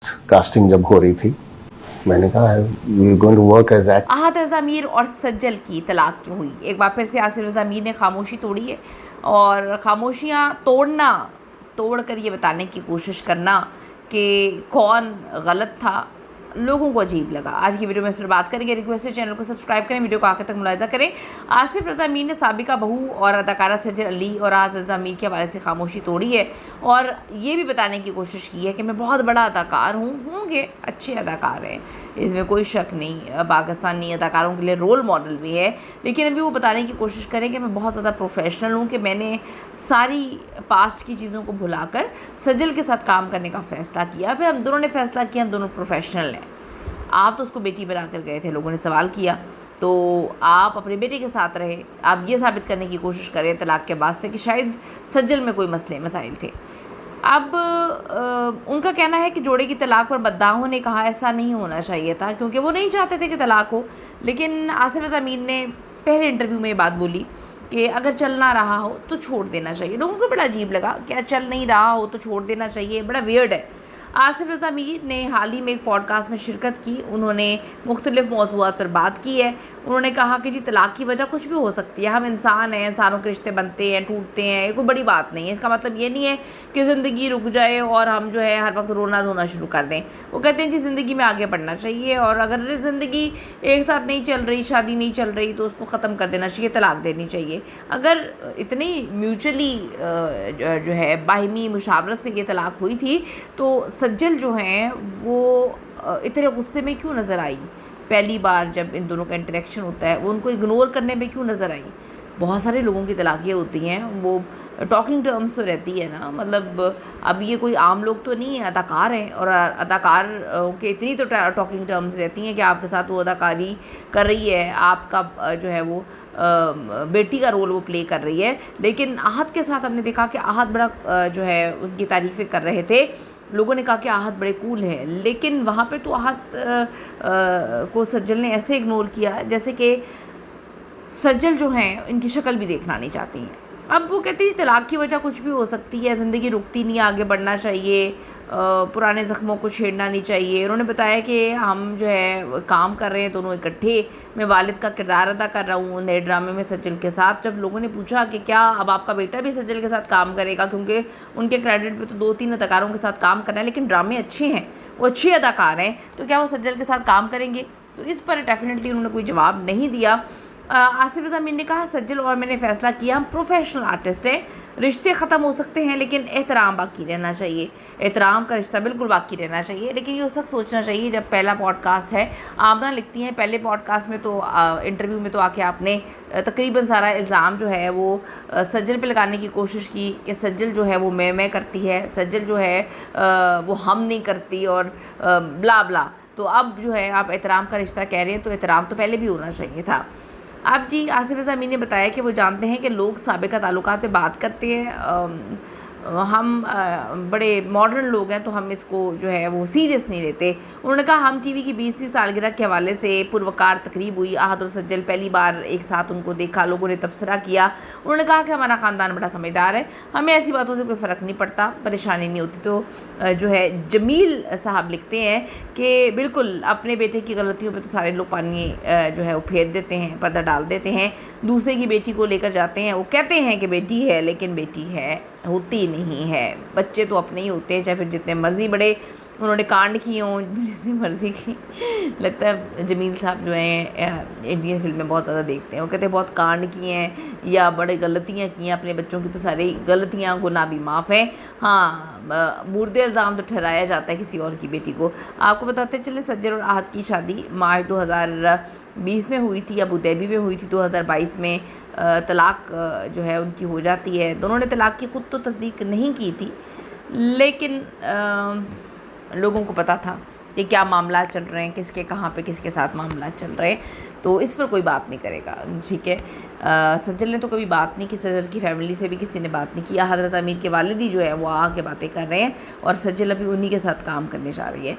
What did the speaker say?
Casting जब हो रही थी, मैंने कहा we going to work as act. Ahad Raza Mir और सज्जल की तलाक क्यों हुई? एक बार फिर से आसिफ रज़ा मीर ने खामोशी तोड़ी है, और खामोशियाँ तोड़ कर ये बताने की कोशिश करना कि कौन गलत था, लोगों को अजीब लगा। आज की वीडियो में इस पर बात करेंगे। रिक्वेस्ट है चैनल को सब्सक्राइब करें, वीडियो को आखिर तक मुलाहिजा करें। आसिफ रज़ा मीर ने साबिका बहू और अदाकारा सज्जल अली और आहत रज़ा मीर के हवाले से खामोशी तोड़ी है, और ये भी बताने की कोशिश की है कि मैं बहुत बड़ा अदाकार होंगे अच्छे अदाकार हैं, इसमें कोई शक नहीं, पाकिस्तानी अदाकारों के लिए रोल मॉडल भी है, लेकिन अभी वो बताने की कोशिश करें कि मैं बहुत ज़्यादा प्रोफेशनल हूँ, कि मैंने सारी पास्ट की चीज़ों को भुलाकर सज्जल के साथ काम करने का फ़ैसला किया। फिर हम दोनों ने फ़ैसला किया, हम दोनों प्रोफेशनल हैं। आप तो उसको बेटी बना कर गए थे, लोगों ने सवाल किया, तो आप अपने बेटे के साथ रहे। आप ये साबित करने की कोशिश करें तलाक के बाद से कि शायद सज्जल में कोई मसले मसाइल थे। अब उनका कहना है कि जोड़े की तलाक पर बद्दाहों ने कहा ऐसा नहीं होना चाहिए था, क्योंकि वो नहीं चाहते थे कि तलाक हो। लेकिन आसिफ रज़ा मीर ने पहले इंटरव्यू में ये बात बोली कि अगर चल ना रहा हो तो छोड़ देना चाहिए। लोगों को बड़ा अजीब लगा, क्या चल नहीं रहा हो तो छोड़ देना चाहिए, बड़ा वियर्ड है। आसिफ रज़ा मीर ने हाल ही में एक पॉडकास्ट में शिरकत की, उन्होंने मुख्तलिफ़ मौज़ूआत पर बात की है। उन्होंने कहा कि जी तलाक की वजह कुछ भी हो सकती है, हम इंसान हैं, इंसानों के रिश्ते बनते हैं, टूटते हैं, ये कोई बड़ी बात नहीं है। इसका मतलब ये नहीं है कि ज़िंदगी रुक जाए और हम जो है हर वक्त रोना धोना शुरू कर दें। वो कहते हैं जी ज़िंदगी में आगे बढ़ना चाहिए, और अगर ज़िंदगी एक साथ नहीं चल रही, शादी नहीं चल रही, तो उसको ख़त्म कर देना चाहिए, तलाक देनी चाहिए। अगर इतनी म्यूचुअली जो है बाहिमी मुशावरत से ये तलाक हुई थी, तो सज्जल जो हैं वो इतने गुस्से में क्यों नज़र आई? पहली बार जब इन दोनों का इंटरेक्शन होता है, वो उनको इग्नोर करने में क्यों नज़र आई? बहुत सारे लोगों की तलाक़ें होती हैं, वो टॉकिंग टर्म्स तो रहती है ना, मतलब अब ये कोई आम लोग तो नहीं है, अदाकार हैं, और अदाकार के इतनी तो टॉकिंग टर्म्स रहती हैं कि आपके साथ वो अदाकारी कर रही है, आपका जो है वो बेटी का रोल वो प्ले कर रही है। लेकिन आहत के साथ हमने देखा कि आहत बड़ा जो है उनकी तारीफ़ें कर रहे थे, लोगों ने कहा कि आहत बड़े कूल हैं, लेकिन वहाँ पे तो आहत को सज्जल ने ऐसे इग्नोर किया जैसे कि सज्जल जो हैं इनकी शक्ल भी देखना नहीं चाहती हैं। अब वो कहती है तलाक की वजह कुछ भी हो सकती है, ज़िंदगी रुकती नहीं, आगे बढ़ना चाहिए, पुराने ज़ख्मों को छेड़ना नहीं चाहिए। उन्होंने बताया कि हम जो है काम कर रहे हैं दोनों इकट्ठे, मैं वालिद का किरदार अदा कर रहा हूँ नए ड्रामे में सज्जल के साथ। जब लोगों ने पूछा कि क्या अब आपका बेटा भी सज्जल के साथ काम करेगा, क्योंकि उनके क्रेडिट पे तो 2-3 अदाकारों के साथ काम करना है, लेकिन ड्रामे अच्छे हैं, वो अच्छे अदाकार हैं, तो क्या वो सज्जल के साथ काम करेंगे? तो इस पर डेफिनेटली उन्होंने कोई जवाब नहीं दिया। आसिफ रज़ा मीर ने कहा सज्जल और मैंने फ़ैसला किया, हम प्रोफेशनल आर्टिस्ट हैं, रिश्ते ख़त्म हो सकते हैं लेकिन एहतराम बाकी रहना चाहिए, एहतराम का रिश्ता बिल्कुल बाकी रहना चाहिए। लेकिन ये उस वक्त सोचना चाहिए जब पहला पॉडकास्ट है। आमना लिखती हैं पहले पॉडकास्ट में तो इंटरव्यू में तो आके आपने तकरीबन सारा इल्ज़ाम जो है वो सज्जल पे लगाने की कोशिश की कि सज्जल जो है वो मैं करती है, सज्जल जो है वो हम नहीं करती, और ब्ला ब्ला। तो अब जो है आप एहतराम का रिश्ता कह रहे हैं, तो एहतराम तो पहले भी होना चाहिए था। अब जी आसिफ रज़ा मीर ने बताया कि वो जानते हैं कि लोग साबिका ताल्लुकात पे बात करते हैं, हम बड़े मॉडर्न लोग हैं, तो हम इसको जो है वो सीरियस नहीं लेते। उन्होंने कहा हम टीवी की 20वीं सालगिरह के हवाले से पुरवकार तकरीब हुई, आहत और सज्जल पहली बार एक साथ उनको देखा, लोगों ने तबसरा किया। उन्होंने कहा कि हमारा ख़ानदान बड़ा समझदार है, हमें ऐसी बातों से कोई फ़र्क नहीं पड़ता, परेशानी नहीं होती। तो जो है जमील साहब लिखते हैं कि बिल्कुल अपने बेटे की गलतियों पर तो सारे लोग पानी जो है वो फेर देते हैं, पर्दा डाल देते हैं, दूसरे की बेटी को लेकर जाते हैं, वो कहते हैं कि बेटी है, लेकिन बेटी है होती नहीं है। बच्चे तो अपने ही होते हैं, चाहे फिर जितने मर्ज़ी बड़े उन्होंने कांड किए हों, जितनी मर्ज़ी की। लगता है जमील साहब जो हैं इंडियन फिल्में बहुत ज़्यादा देखते हैं, वो कहते हैं बहुत कांड किए हैं या बड़े गलतियाँ की हैं अपने बच्चों की, तो सारी गलतियाँ गुनाह भी माफ़ हैं। हाँ, मुर्दे इल्ज़ाम तो ठहराया जाता है किसी और की बेटी को। आपको बताते चले सज्जल और आहत की शादी मार्च 2020 में हुई थी, अबू धाबी में हुई थी। 2022 में तलाक जो है उनकी हो जाती है। दोनों ने तलाक की ख़ुद तो तस्दीक नहीं की थी, लेकिन लोगों को पता था कि क्या मामला चल रहे हैं, किसके कहाँ पे किसके साथ मामला चल रहे हैं, तो इस पर कोई बात नहीं करेगा, ठीक है। सज्जल ने तो कभी बात नहीं की, सज्जल की फैमिली से भी किसी ने बात नहीं की। आहत रज़ा मीर के वालिदी जो है वो आके बातें कर रहे हैं, और सज्जल अभी उन्हीं के साथ काम करने जा रही है।